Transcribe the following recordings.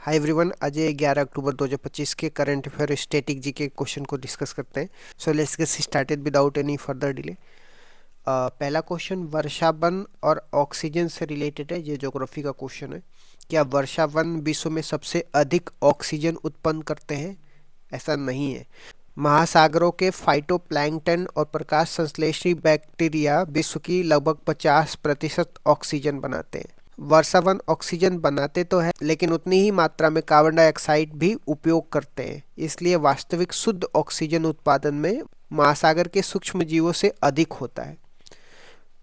Hi everyone, आज 11 अक्टूबर 2025 के current affair static G के क्वेश्चन को डिस्कस करते हैं। So let's get started without any further delay. पहला क्वेश्चन वर्षा वन और ऑक्सीजन से रिलेटेड है। ये ज्योग्राफी का क्वेश्चन है। क्या वर्षा वन विश्व में सबसे अधिक ऑक्सीजन उत्पन्न करते हैं? ऐसा नहीं है। महासागरों के फाइटोप्लैंक्टन और प्रकाश संश्लेषी बैक्टीरिया विश्व की लगभग 50% ऑक्सीजन बनाते हैं। वर्षा वन ऑक्सीजन बनाते तो है, लेकिन उतनी ही मात्रा में कार्बन डाइऑक्साइड भी उपयोग करते हैं। इसलिए वास्तविक शुद्ध ऑक्सीजन उत्पादन में महासागर के सूक्ष्म जीवों से अधिक होता है।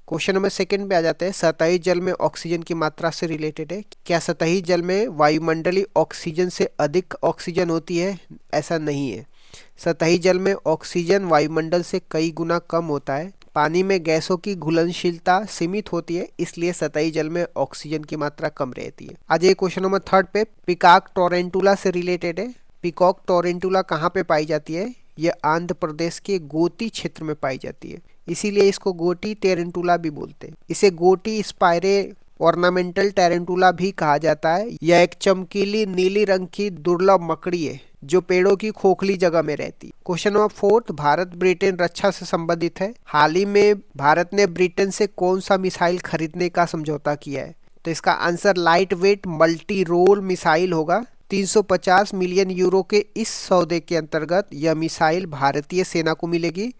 क्वेश्चन नंबर सेकंड पे आ जाते हैं। सतही जल में ऑक्सीजन की मात्रा से रिलेटेड है। क्या सतही जल में वायुमंडलीय ऑक्सीजन से अधिक ऑक्सीजन होती है? ऐसा नहीं है। सतही जल में ऑक्सीजन वायुमंडल से कई गुना कम होता है। पानी में गैसों की घुलनशीलता सीमित होती है, इसलिए सतही जल में ऑक्सीजन की मात्रा कम रहती है। आज ये क्वेश्चन नंबर थर्ड पे पिकॉक टोरेंटुला से रिलेटेड है। पिकॉक टोरेंटुला कहाँ पे पाई जाती है? यह आंध्र प्रदेश के गोटी क्षेत्र में पाई जाती है, इसीलिए इसको गोटी टेरेंटुला भी बोलते हैं। इसे गोटी स्पाइरे ऑर्नामेंटल टेरेंटुला भी कहा जाता है। यह एक चमकीली नीली रंग की दुर्लभ मकड़ी है जो पेड़ों की खोखली जगह में रहती है। Question number fourth, Bharat Britain रक्षा से संबंधित है। हाल ही में भारत ने ब्रिटेन से कौन सा मिसाइल खरीदने का समझौता किया है? तो इसका answer light weight multi role missile होगा। 350 मिलियन यूरो के इस सौदे के अंतर्गत यह मिसाइल भारतीय सेना को मिलेगी,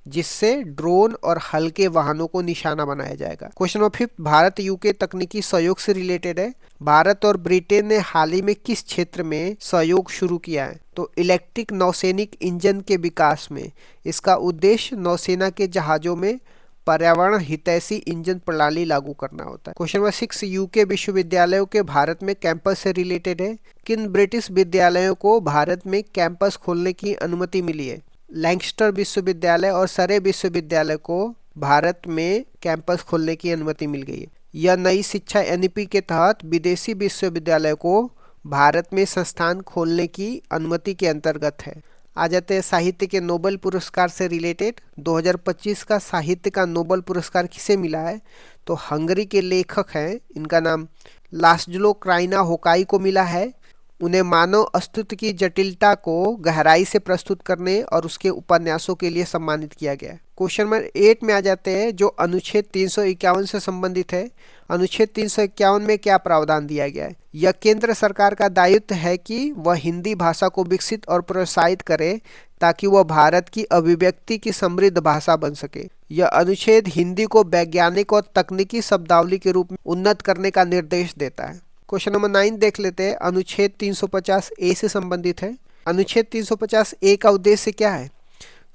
जिससे ड्रोन और हल्के वाहनों को निशाना बनाया जाएगा। Question number fifth, Bharat UK तकनीकी सहयोग से रिलेटेड है। भारत और ब्रिटेन ने हाल ही में किस क्षेत्र में सहयोग शुरू किया है? तो इलेक्ट्रिक नौसैनिक इंजन के विकास में। इसका उद्देश्य नौसेना के जहाजों में पर्यावरण हितैषी इंजन प्रणाली लागू करना होता है। क्वेश्चन नंबर सिक्स, यूके विश्वविद्यालयों के भारत में कैंपस से रिलेटेड है। किन ब्रिटिश विद्यालयों को भारत में कैंपस खोलने की अनुमति मिली है? लैंकस्टर विश्वविद्यालय और सरे विश्वविद्यालय को भारत में कैंपस खोलने की अनुमति मिल गई है। यह नई शिक्षा एनईपी के तहत विदेशी विश्वविद्यालय को भारत में संस्थान खोलने की अनुमति के अंतर्गत है। आ जाते हैं साहित्य के नोबेल पुरस्कार से रिलेटेड। 2025 का साहित्य का नोबेल पुरस्कार किसे मिला है? तो हंगरी के लेखक हैं, इनका नाम लास्लो क्राइनाहोकाई को मिला है। उन्हें मानव अस्तित्व की जटिलता को गहराई से प्रस्तुत करने और उसके उपन्यासों के लिए सम्मानित किया गया। क्वेश्चन नंबर 8 में आ जाते हैं, जो अनुच्छेद 351 से संबंधित है। अनुच्छेद 351 में क्या प्रावधान दिया गया है? यह केंद्र सरकार का दायित्व है कि वह हिंदी भाषा को विकसित और प्रोत्साहित करे ताकि वह भारत की अभिव्यक्ति की समृद्ध भाषा बन सके। यह अनुच्छेद हिंदी को वैज्ञानिक और तकनीकी शब्दावली के रूप में उन्नत करने का निर्देश देता है। क्वेश्चन नंबर 9 देख लेते हैं। अनुच्छेद 350 ए से संबंधित है। अनुच्छेद 350 ए का उद्देश्य क्या है?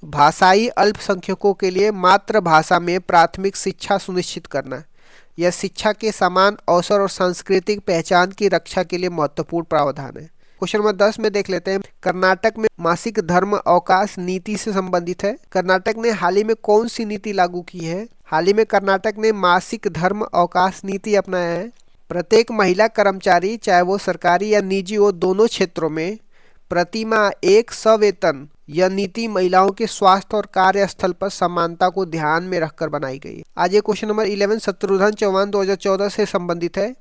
भाषाई अल्पसंख्यकों के लिए मातृभाषा में प्राथमिक शिक्षा सुनिश्चित करना। यह शिक्षा के समान अवसर और सांस्कृतिक पहचान की रक्षा के लिए महत्वपूर्ण प्रावधान है। क्वेश्चन नंबर 10 में देख लेते हैं। कर्नाटक में मासिक धर्म अवकाश नीति से संबंधित है। कर्नाटक ने हाल ही में कौन सी नीति लागू की है? हाल ही में कर्नाटक ने मासिक धर्म अवकाश नीति अपनाया है। प्रत्येक महिला कर्मचारी, चाहे वो सरकारी या निजी हो, दोनों क्षेत्रों में प्रति माह एक सवेतन यह नीति महिलाओं के स्वास्थ्य और कार्यस्थल पर समानता को ध्यान में रखकर बनाई गई। आज ये क्वेश्चन नंबर 11 शत्रुघ्न चौहान 2014 से संबंधित है।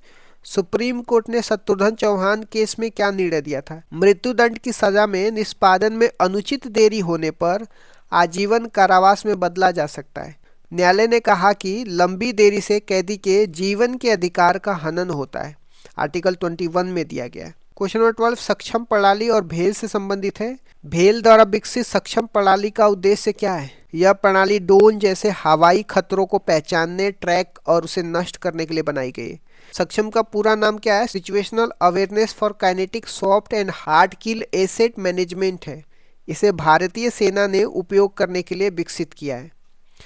सुप्रीम कोर्ट ने शत्रुघ्न चौहान केस में क्या निर्णय दिया था? मृत्युदंड की सजा में निष्पादन में अनुचित देरी होने पर आजीवन कारावास में बदला जा सकता है। न्यायालय ने कहा कि लंबी देरी से कैदी के जीवन के अधिकार का हनन होता है। आर्टिकल 21 में दिया गया है। क्वेश्चन नंबर 12 सक्षम प्रणाली और भेल से संबंधित है। भेल द्वारा विकसित सक्षम प्रणाली का उद्देश्य क्या है? यह प्रणाली ड्रोन जैसे हवाई खतरों को पहचानने, ट्रैक और उसे नष्ट करने के लिए बनाई गई है। सक्षम का पूरा नाम क्या है? Situational awareness for kinetic soft and hard kill asset management है। इसे भारतीय सेना ने उपयोग करने के लिए विकसित किया है।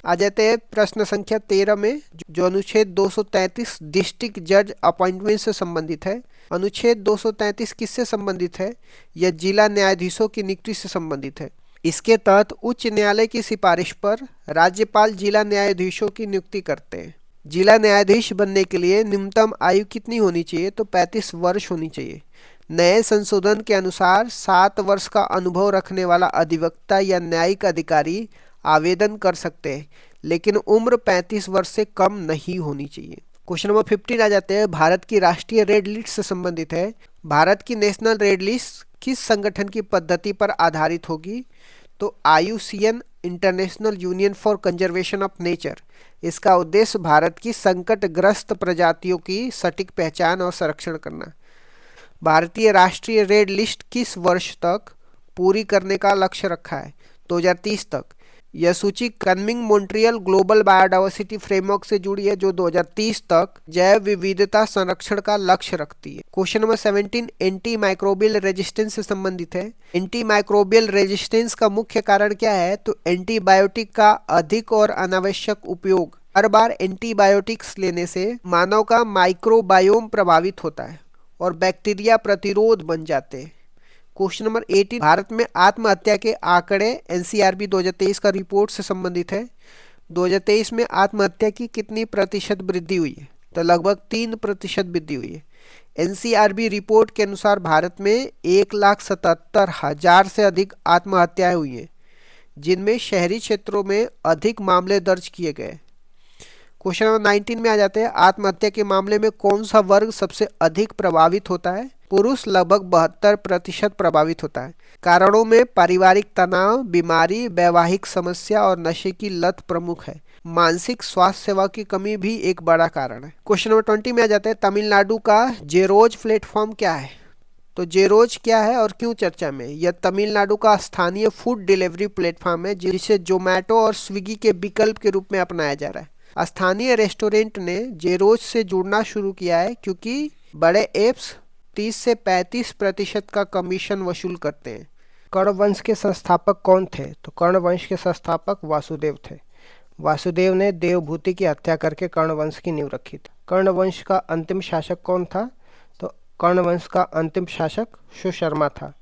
आ जाते हैं प्रश्न संख्या 13 में, जो अनुच्छेद 233 डिस्ट्रिक्ट जज अपॉइंटमेंट से संबंधित है। अनुच्छेद 233 किससे संबंधित है? यह जिला न्यायाधीशों की नियुक्ति से संबंधित है। इसके तहत उच्च न्यायालय की सिफारिश पर राज्यपाल जिला न्यायाधीशों की नियुक्ति करते हैं। जिला न्यायाधीश बनने के लिए न्यूनतम आयु कितनी होनी चाहिए? तो 35 वर्ष होनी चाहिए। नए संशोधन के अनुसार 7 वर्ष का अनुभव रखने वाला अधिवक्ता या न्यायिक अधिकारी आवेदन कर सकते हैं, लेकिन उम्र 35 वर्ष से कम नहीं होनी चाहिए। क्वेश्चन नंबर 15 आ जाते हैं। भारत की राष्ट्रीय रेड लिस्ट से संबंधित है। भारत की नेशनल रेड लिस्ट किस संगठन की पद्धति पर आधारित होगी? तो IUCN, international union for conservation of nature. इसका उद्देश्य भारत की संकटग्रस्त प्रजातियों की सटीक पहचान और संरक्षण करना। भारतीय राष्ट्रीय रेड लिस्ट किस वर्ष तक पूरी करने का लक्ष्य रखा है? 2030 तक। यह सूची कन्मिंग मॉन्ट्रियल ग्लोबल बायोडायवर्सिटी फ्रेमवर्क से जुड़ी है, जो 2030 तक जैव विविधता संरक्षण का लक्ष्य रखती है। Question number 17 anti microbial resistance से संबंधित है। एंटी माइक्रोबियल रेजिस्टेंस का मुख्य कारण क्या है? तो एंटीबायोटिक का अधिक और अनावश्यक उपयोग। हर बार एंटीबायोटिक्स लेने से मानव का माइक्रोबायोम प्रभावित होता है और बैक्टीरिया प्रतिरोध बन जाते हैं। क्वेश्चन नंबर 18 भारत में आत्महत्या के आंकड़े एनसीआरबी 2023 का रिपोर्ट से संबंधित है। 2023 में आत्महत्या की कितनी प्रतिशत वृद्धि हुई है? तो लगभग 3% वृद्धि हुई है। एनसीआरबी रिपोर्ट के अनुसार भारत में 1,77,000 से अधिक आत्महत्याएं हुई हैं, जिनमें शहरी क्षेत्रों में अधिक मामले दर्ज किए गए। क्वेश्चन नंबर 19 में आ जाते हैं। आत्महत्या के मामले में कौन सा वर्ग सबसे अधिक प्रभावित होता है? पुरुष लगभग 72% प्रभावित होता है। कारणों में पारिवारिक तनाव, बीमारी, वैवाहिक समस्या और नशे की लत प्रमुख है। मानसिक स्वास्थ्य सेवा की कमी भी एक बड़ा कारण है। क्वेश्चन नंबर 20 में आ जाते हैं। तमिलनाडु का जेरोज प्लेटफॉर्म क्या है? तो जेरोज क्या है और क्यों चर्चा में? यह तमिलनाडु का स्थानीय फूड डिलीवरी प्लेटफॉर्म है, जिसे जोमेटो और स्विगी के विकल्प के रूप में अपनाया जा रहा है। स्थानीय रेस्टोरेंट ने जेरोज से जुड़ना शुरू किया है क्योंकि बड़े एप्स 30 से 35% का कमीशन वसूल करते हैं। कर्ण वंश के संस्थापक कौन थे? तो कर्ण वंश के संस्थापक वासुदेव थे। वासुदेव ने देवभूति की हत्या करके कर्ण वंश की नींव रखी थी। कर्ण वंश का अंतिम शासक कौन था? तो कर्ण वंश का अंतिम शासक सुशर्मा था।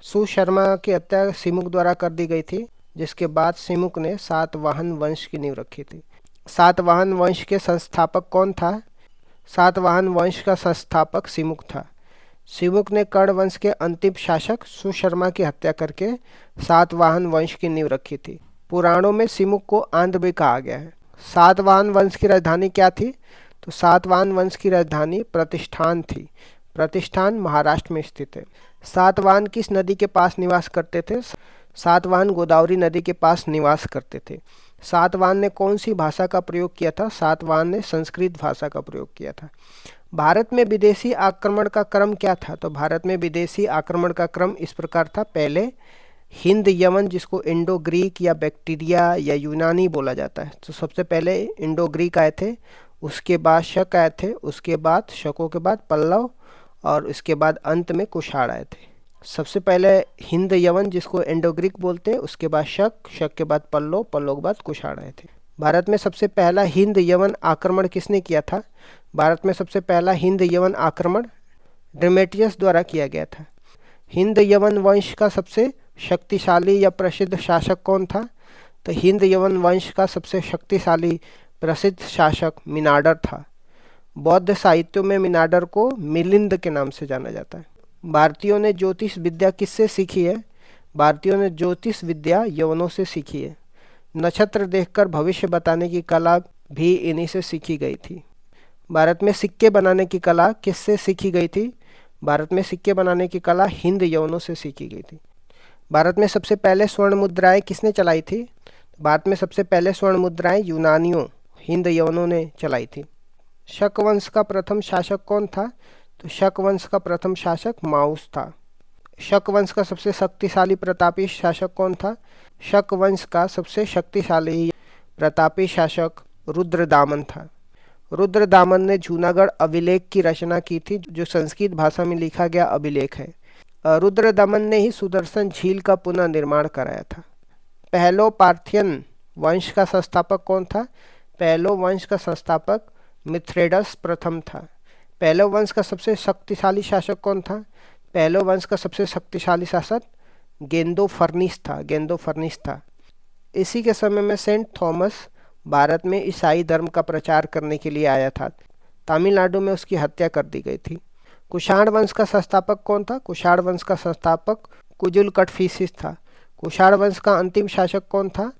सुशर्मा की हत्या सिमुक द्वारा कर दी गई थी, जिसके बाद सिमुक ने सातवाहन वंश की नींव रखी थी। सातवाहन वंश के संस्थापक कौन था? सातवाहन वंश का संस्थापक सिमुक था। सिमुक ने कर्ण वंश के अंतिम शासक सुशर्मा की हत्या करके सातवाहन वंश की नींव रखी थी। पुराणों में सिमुक को आंध्र भी कहा गया है। सातवाहन वंश की राजधानी क्या थी? तो सातवाहन वंश की राजधानी प्रतिष्ठान थी। प्रतिष्ठान महाराष्ट्र में स्थित है। सातवाहन किस नदी के पास निवास करते थे? सातवाहन गोदावरी नदी के पास निवास करते थे। सातवाहन ने कौन सी भाषा का प्रयोग किया था? सातवाहन ने संस्कृत भाषा का प्रयोग किया था। भारत में विदेशी आक्रमण का क्रम क्या था? तो भारत में विदेशी आक्रमण का क्रम इस प्रकार था। पहले हिंद यवन, जिसको इंडो ग्रीक या बैक्टीरिया या यूनानी बोला जाता है, तो सबसे पहले इंडो ग्रीक आए थे, उसके बाद शक आए थे, उसके बाद शकों के बाद पल्लव, और उसके बाद अंत में कुषाण आए थे। सबसे पहले हिंद यवन, जिसको इंडो ग्रीक बोलते हैं, उसके बाद शक, शक के बाद पल्लव, पल्लव के बाद कुषाण आए थे। भारत में सबसे पहला हिंद यवन आक्रमण किसने किया था? भारत में सबसे पहला हिंद यवन आक्रमण ड्रेमेटियस द्वारा किया गया था। हिंद यवन वंश का सबसे शक्तिशाली या प्रसिद्ध शासक कौन था? तो हिंद यवन वंश का सबसे शक्तिशाली प्रसिद्ध शासक मिनाडर था। बौद्ध साहित्यों में मिनाडर को मिलिंद के नाम से जाना जाता है। भारतीयों ने ज्योतिष विद्या किससे सीखी है? भारतीयों ने ज्योतिष विद्या यवनों से सीखी है। नक्षत्र देखकर भविष्य बताने की कला भी इन्हीं से सीखी गई थी। भारत में सिक्के बनाने की कला किससे सीखी गई थी? भारत में सिक्के बनाने की कला हिंद यवनों से सीखी गई थी। भारत में सबसे पहले स्वर्ण मुद्राएं किसने चलाई थी? भारत में सबसे पहले स्वर्ण मुद्राएं यूनानियों, हिंद यवनों ने चलाई थी। शक वंश का प्रथम शासक कौन था? तो शक वंश का प्रथम शासक माउस था। शक वंश का सबसे शक्तिशाली प्रतापी शासक कौन था? शक वंश का सबसे शक्तिशाली प्रतापी शासक रुद्रदामन था। रुद्रदामन ने जूनागढ़ अभिलेख की रचना की थी, जो संस्कृत भाषा में लिखा गया अभिलेख है। रुद्रदमन ने ही सुदर्शन झील का पुनर्निर्माण कराया था। पहलो पार्थियन वंश का संस्थापक कौन था? पहलो वंश का संस्थापक मिथ्रेडस प्रथम था। पहलो वंश का सबसे शक्तिशाली शासक कौन था? पहलो वंश का सबसे शक्तिशाली शासक गेंदो फर्निस था। गेंदो फर्निस था। इसी के समय में सेंट थॉमस भारत में ईसाई धर्म का प्रचार करने के लिए आया था। तमिलनाडु में उसकी हत्या कर दी गई थी। कुषाण वंश का संस्थापक कौन था? कुषाण वंश का संस्थापक कुजुल कटफिसिस था। कुषाण वंश का अंतिम शासक कौन था?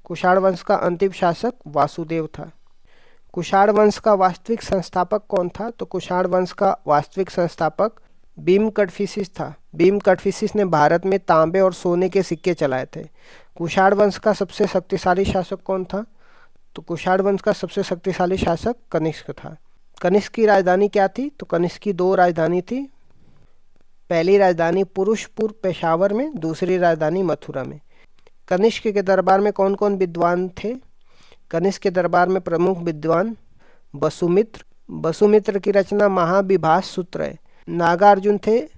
कुषाण वंश का अंतिम शासक वासुदेव था। कुषाण वंश का वास्तविक संस्थापक कौन था? तो कुषाण वंश का वास्तविक संस्थापक भीम कटफिशिस था। भीम कटफिशिस ने भारत में तांबे और सोने के सिक्के चलाए थे। कुषाण वंश का सबसे शक्तिशाली शासक कौन था? तो कुषाण वंश का सबसे शक्तिशाली शासक कनिष्क था। कनिष्क की राजधानी क्या थी? तो कनिष्क की दो राजधानी थी। पहली राजधानी पुरुषपुर पेशावर में, दूसरी राजधानी मथुरा में। कनिष्क के दरबार में कौन कौन विद्वान थे? कनिष्क के दरबार में प्रमुख विद्वान वसुमित्र। वसुमित्र की रचना महाविभास सूत्र है। नागार्जुन थे,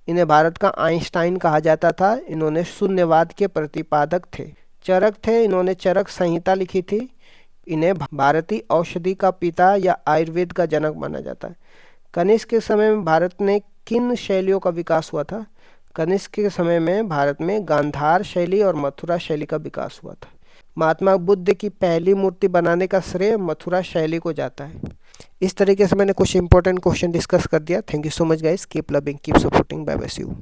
इन्हें भारत का आइंस्टाइन कहा जाता था। इन्होंने शून्यवाद के प्रतिपादक थे। चरक थे, इन्होंने चरक संहिता लिखी थी। इन्हें भारतीय औषधि का पिता या आयुर्वेद का जनक माना जाता है। कनिष्क के समय में भारत में किन शैलियों का विकास हुआ था? कनिष्क के समय में भारत में गांधार शैली और मथुरा शैली का विकास हुआ था। महात्मा बुद्ध की पहली मूर्ति बनाने का श्रेय मथुरा शैली को जाता है। इस तरीके से मैंने कुछ इंपॉर्टेंट क्वेश्चन डिस्कस कर दिया। Thank you so much guys, keep loving, keep supporting, bye bye, see you.